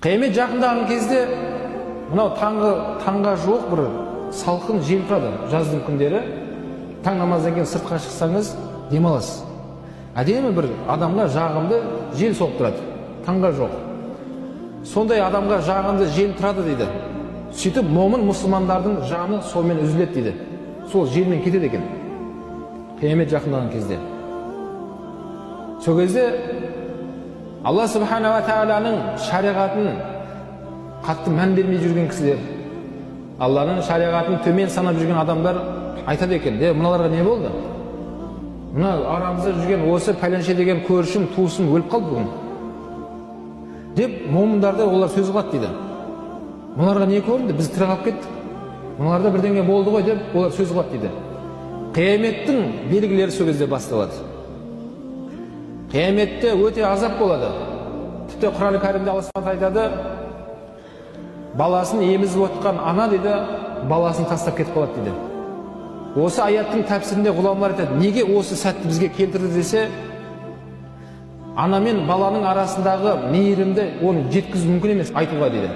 Қиямет жақындаған кезде мынау таңға жоқ бір салқын жел тұрады жаздың күндері. Таң намаздан кейін сыртқа шықсаңыз демаласыз. Әдемі бір адамға жағымды жел соғып тұрады. Таңға жоқ. Сондай адамға жағымды жел тұрады дейді. Сөйтіп момын мұсылмандардың жаны солмен үзіледі дейді. Сол желмен кетеді екен. Қиямет жақындаған кезде. Сол кезде Алла Субхана ва Тағаланың шариғатын қатты мән бермей жүрген кісілер, Алланың шариғатын төмен санап жүрген адамдар айтады екен: мыналарға не болды? Мына арамызда жүрген осы пәленше деген көршім, туысым өліп қалды бүгін. Деп момындарды олар сөз қылады дейді. Мыналарға не көрінді? Біз тірі қалып кеттік. Мыналарда бірдеңе болды ғой деп олар сөз қылады дейді. Қияметтің белгілері сол кезде басталады. Қияметте өте азап болады. Тіпті Құран кәрімде Алла айтады: баласын емізіп отқан ана дейді, баласын тастап кетіп қалады дейді. Осы аяттың тәпсірінде ғұламалар айтады: неге осы сәтті бізге келтірді десе, ана мен баланың арасындағы мейірімді оны жеткізу мүмкін емес айтуға дейді.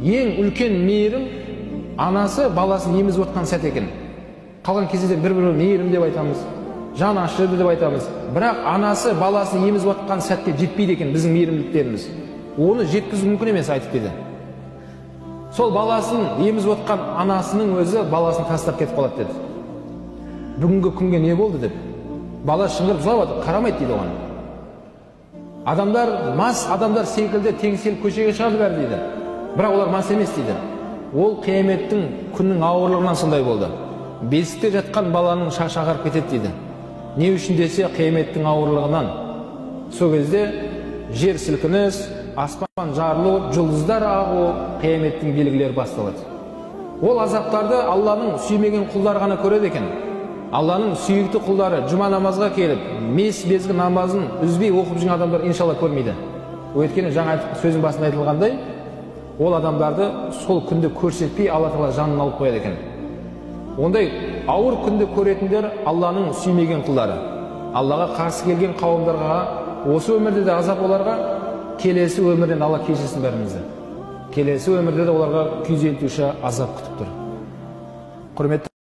Ең үлкен мейірім анасы баласын емізіп отқан сәт екен. Қалған кезде бір-бірі мейірім деп айтамыз, жан ашыды деп айтамыз. Бірақ анасы баласын емізіп отқан сәтте жетпейді екен біздің мейірімділіктеріміз. Оны жеткізу мүмкін емес айтып дейді. Сол баласын емізіп отқан анасының өзі баласын тастап кетіп қалады деді. Бүгінгі күнге не болды деп. Бала шыңғырып жылап жатыр, қарамайды дейді оған. Адамдар мас адамдар секілді теңселіп көшеге шығады бәрі дейді. Бірақ олар мас емес дейді. Ол қияметтің күннің ауырлығынан сондай болды. Бесікте жатқан баланың шашы ағарып кетеді дейді. Не үшін десе, қияметтің ауырлығынан. Сол кезде жер сілкініс, аспан жарылу, жұлдыздар ағу, қияметтің белгілері басталады. Ол азаптарды Алланың сүймеген құлдары ғана көреді екен. Алланың сүйікті құлдары жұма намазға келіп, мезгіл намазын үзбей оқып жүрген адамдар иншалла көрмейді. Өйткені жаңа сөздің басында айтылғандай, ол адамдарды сол күнді көрсетпей Алла Тағала жанын алып қояды екен. Ондай ауыр күнді көретіндер Алланың сүймеген құлдары. Аллаға қарсы келген қауымдарға осы өмірде де азап оларға, келесі өмірден Алла кешірсін бәрімізді. Келесі өмірде де оларға күйзелтуші азап күтіп тұр. Құрметті